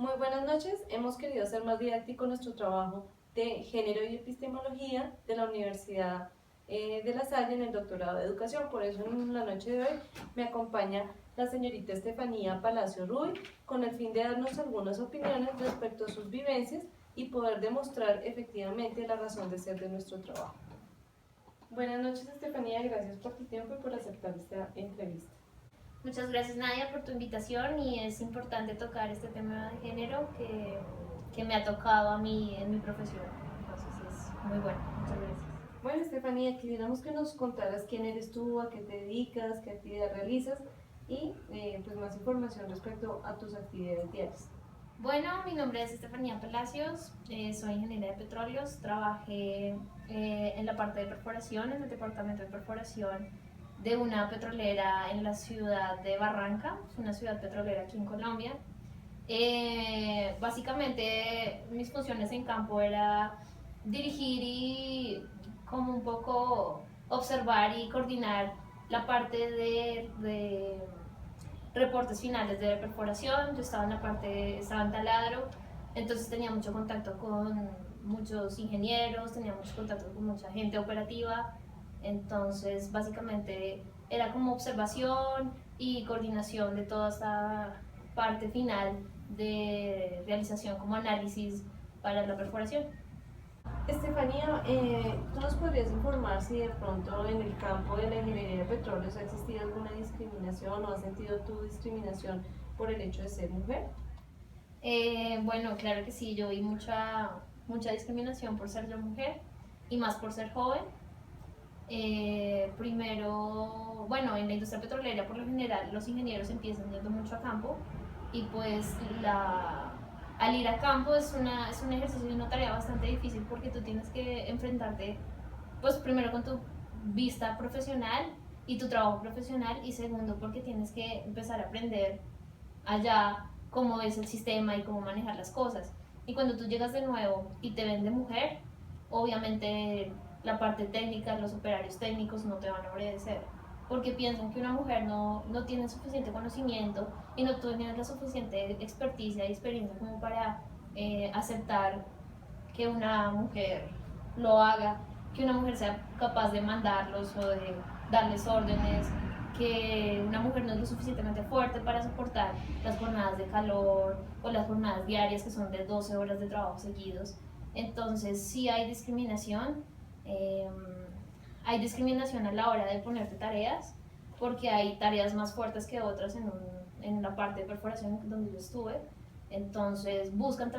Muy buenas noches. Hemos querido hacer más didáctico nuestro trabajo de Género y Epistemología de la Universidad de La Salle en el doctorado de Educación. Por eso en la noche de hoy me acompaña la señorita Estefanía Palacio Ruy con el fin de darnos algunas opiniones respecto a sus vivencias y poder demostrar efectivamente la razón de ser de nuestro trabajo. Buenas noches, Estefanía. Gracias por tu tiempo y por aceptar esta entrevista. Muchas gracias, Nadia, por tu invitación, y es importante tocar este tema de género que me ha tocado a mí en mi profesión. Entonces es muy bueno. Muchas gracias. Bueno, Estefanía, quisiéramos que nos contaras quién eres tú, a qué te dedicas, qué actividad realizas y pues más información respecto a tus actividades diarias. Bueno, mi nombre es Estefanía Palacios, soy ingeniera de petróleos, trabajé en la parte de perforación, en el departamento de perforación de una petrolera en la ciudad de Barranca, una ciudad petrolera aquí en Colombia. Básicamente mis funciones en campo era dirigir y como un poco observar y coordinar la parte de reportes finales de perforación. Yo estaba en la parte, estaba en taladro, entonces tenía mucho contacto con muchos ingenieros, tenía mucho contacto con mucha gente operativa, entonces básicamente era como observación y coordinación de toda esta parte final de realización como análisis para la perforación. Estefanía, ¿tú nos podrías informar si de pronto en el campo de la ingeniería de petróleos ha existido alguna discriminación o has sentido tu discriminación por el hecho de ser mujer? Bueno, claro que sí, yo vi mucha discriminación por ser yo mujer y más por ser joven. Primero, bueno, en la industria petrolera por lo general los ingenieros empiezan yendo mucho a campo y pues al ir a campo es un ejercicio y una tarea bastante difícil porque tú tienes que enfrentarte pues primero con tu vista profesional y tu trabajo profesional, y segundo porque tienes que empezar a aprender allá cómo es el sistema y cómo manejar las cosas. Y cuando tú llegas de nuevo y te ven de mujer, obviamente la parte técnica, los operarios técnicos no te van a obedecer, porque piensan que una mujer no tiene suficiente conocimiento y no tiene la suficiente experticia y experiencia como para aceptar que una mujer lo haga, que una mujer sea capaz de mandarlos o de darles órdenes, que una mujer no es lo suficientemente fuerte para soportar las jornadas de calor o las jornadas diarias que son de 12 horas de trabajo seguidos. Entonces sí hay discriminación a la hora de ponerte tareas, porque hay tareas más fuertes que otras en la parte de perforación donde yo estuve. Entonces buscan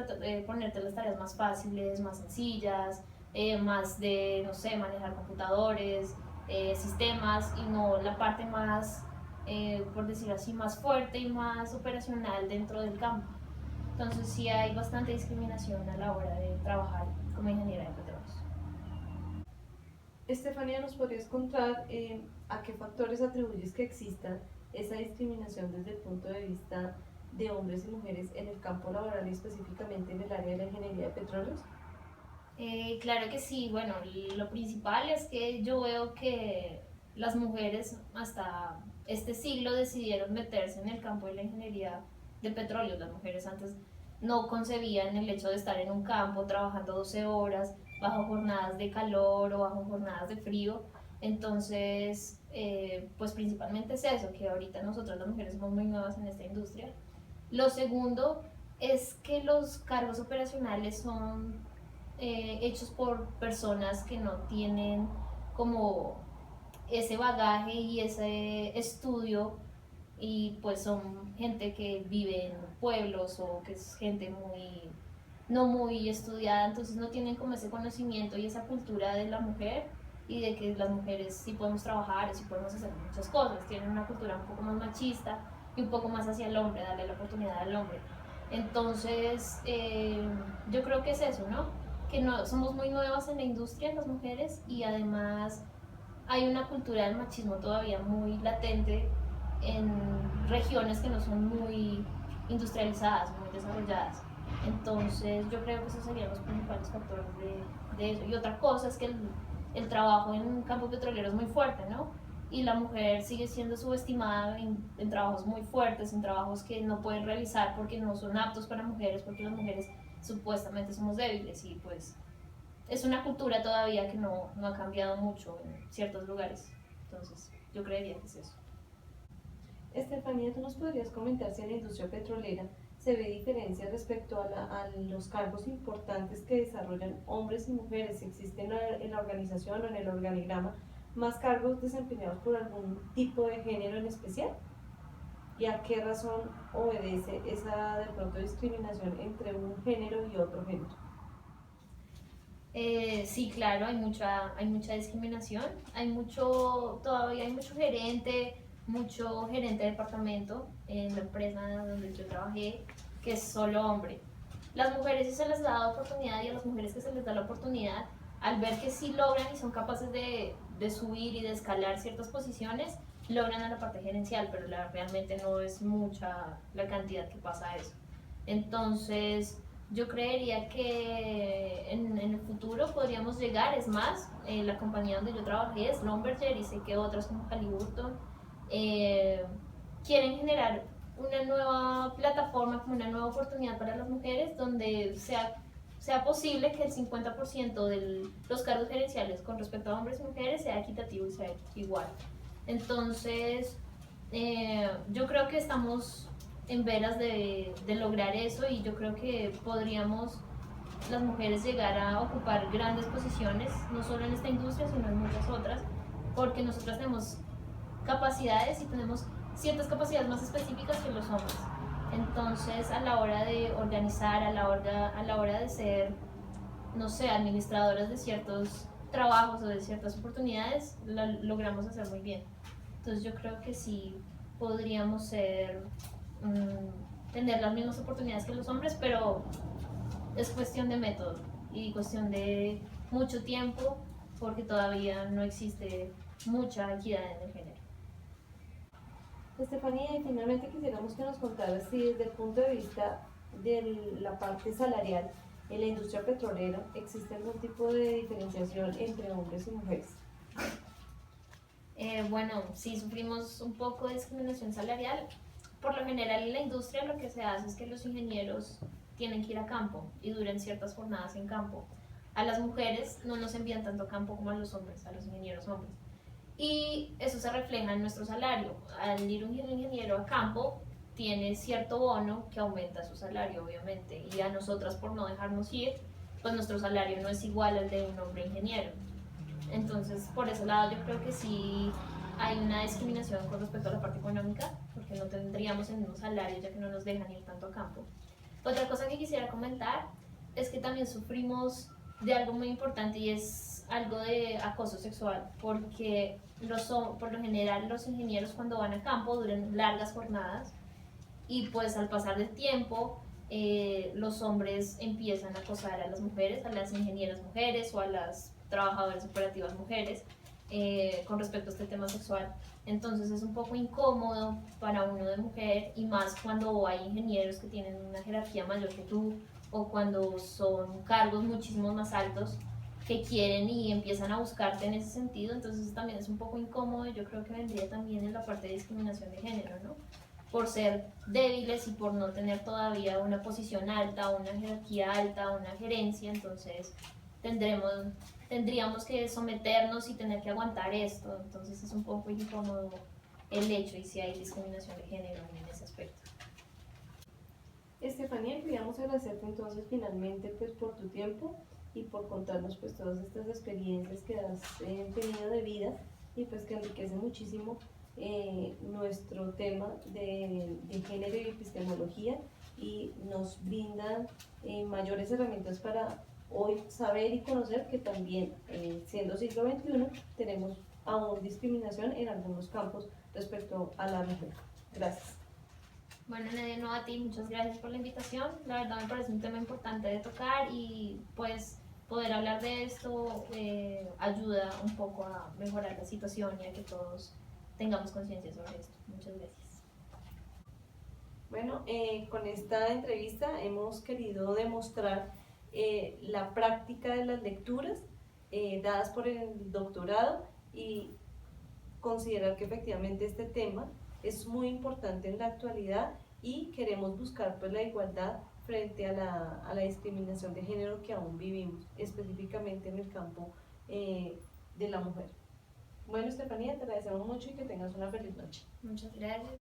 ponerte las tareas más fáciles, más sencillas, más de, no sé, manejar computadores, sistemas, y no la parte más, por decirlo así, más fuerte y más operacional dentro del campo. Entonces sí hay bastante discriminación a la hora de trabajar como ingeniera de petróleos. Estefanía, ¿nos podrías contar a qué factores atribuyes que exista esa discriminación desde el punto de vista de hombres y mujeres en el campo laboral y específicamente en el área de la ingeniería de petróleos? Claro que sí, bueno, lo principal es que yo veo que las mujeres hasta este siglo decidieron meterse en el campo de la ingeniería de petróleo. Las mujeres antes no concebían el hecho de estar en un campo trabajando 12 horas bajo jornadas de calor o bajo jornadas de frío. Entonces, pues principalmente es eso, que ahorita nosotros las mujeres somos muy nuevas en esta industria. Lo segundo es que los cargos operacionales son hechos por personas que no tienen como ese bagaje y ese estudio, y pues son gente que vive en pueblos o que es gente no muy estudiada, entonces no tienen como ese conocimiento y esa cultura de la mujer y de que las mujeres sí podemos trabajar, sí podemos hacer muchas cosas. Tienen una cultura un poco más machista y un poco más hacia el hombre, darle la oportunidad al hombre. Entonces, yo creo que es eso, ¿no? Que no, somos muy nuevas en la industria las mujeres, y además hay una cultura del machismo todavía muy latente en regiones que no son muy industrializadas, muy desarrolladas. Entonces yo creo que esos serían los principales factores de eso. Y otra cosa es que el trabajo en un campo petrolero es muy fuerte, ¿no? y la mujer sigue siendo subestimada en trabajos muy fuertes, en trabajos que no pueden realizar porque no son aptos para mujeres, porque las mujeres supuestamente somos débiles y pues es una cultura todavía que no ha cambiado mucho en ciertos lugares. Entonces, yo creería que es eso. Estefanía, ¿tú nos podrías comentar si en la industria petrolera se ve diferencia respecto a los cargos importantes que desarrollan hombres y mujeres? Si existen en la organización o en el organigrama más cargos desempeñados por algún tipo de género en especial? ¿Y a qué razón obedece esa de pronto discriminación entre un género y otro género? Sí, claro, hay mucha discriminación, todavía hay mucho gerente de departamento en la empresa donde yo trabajé, que es solo hombre. Las mujeres sí se les da la oportunidad y a las mujeres que se les da la oportunidad, al ver que sí logran y son capaces de subir y de escalar ciertas posiciones, logran a la parte gerencial, pero realmente no es mucha la cantidad que pasa eso. Entonces, yo creería que en el futuro podríamos llegar, es más, la compañía donde yo trabajé es Schlumberger y sé que otras como Halliburton eh, quieren generar una nueva plataforma, como una nueva oportunidad para las mujeres donde sea posible que el 50% de los cargos gerenciales con respecto a hombres y mujeres sea equitativo y sea igual. Entonces, yo creo que estamos en veras de lograr eso y yo creo que podríamos las mujeres llegar a ocupar grandes posiciones, no solo en esta industria, sino en muchas otras, porque nosotras tenemos capacidades y tenemos ciertas capacidades más específicas que los hombres. Entonces, a la hora de organizar, a la hora de ser, no sé, administradoras de ciertos trabajos o de ciertas oportunidades, lo logramos hacer muy bien. Entonces, yo creo que sí podríamos tener las mismas oportunidades que los hombres, pero es cuestión de método y cuestión de mucho tiempo, porque todavía no existe mucha equidad en el género. Estefanía, y finalmente quisiéramos que nos contaras si desde el punto de vista de la parte salarial en la industria petrolera existe algún tipo de diferenciación entre hombres y mujeres. Bueno, sí sufrimos un poco de discriminación salarial. Por lo general en la industria lo que se hace es que los ingenieros tienen que ir a campo y duran ciertas jornadas en campo. A las mujeres no nos envían tanto a campo como a los hombres, a los ingenieros hombres. Y eso se refleja en nuestro salario. Al ir un ingeniero a campo, tiene cierto bono que aumenta su salario, obviamente. Y a nosotras, por no dejarnos ir, pues nuestro salario no es igual al de un hombre ingeniero. Entonces, por ese lado, yo creo que sí hay una discriminación con respecto a la parte económica, porque no tendríamos el mismo salario ya que no nos dejan ir tanto a campo. Otra cosa que quisiera comentar es que también sufrimos de algo muy importante y es algo de acoso sexual, porque por lo general los ingenieros cuando van a campo duran largas jornadas y pues al pasar del tiempo los hombres empiezan a acosar a las mujeres, a las ingenieras mujeres o a las trabajadoras operativas mujeres con respecto a este tema sexual. Entonces es un poco incómodo para uno de mujer y más cuando hay ingenieros que tienen una jerarquía mayor que tú o cuando son cargos muchísimo más altos que quieren y empiezan a buscarte en ese sentido, entonces también es un poco incómodo y yo creo que vendría también en la parte de discriminación de género, ¿no? Por ser débiles y por no tener todavía una posición alta, una jerarquía alta, una gerencia, entonces tendríamos que someternos y tener que aguantar esto, entonces es un poco incómodo el hecho y si hay discriminación de género en ese aspecto. Estefanía, queríamos agradecerte entonces finalmente pues por tu tiempo y por contarnos pues todas estas experiencias que has tenido de vida y pues que enriquecen muchísimo nuestro tema de género y epistemología y nos brindan mayores herramientas para hoy saber y conocer que también siendo siglo XXI tenemos aún discriminación en algunos campos respecto a la mujer. Gracias. Bueno, Nadia, no a ti, muchas gracias por la invitación. La verdad me parece un tema importante de tocar y pues poder hablar de esto ayuda un poco a mejorar la situación y a que todos tengamos conciencia sobre esto. Muchas gracias. Bueno, con esta entrevista hemos querido demostrar la práctica de las lecturas dadas por el doctorado y considerar que efectivamente este tema es muy importante en la actualidad y queremos buscar pues la igualdad frente a la discriminación de género que aún vivimos, específicamente en el campo de la mujer. Bueno, Estefanía, te agradecemos mucho y que tengas una feliz noche. Muchas gracias.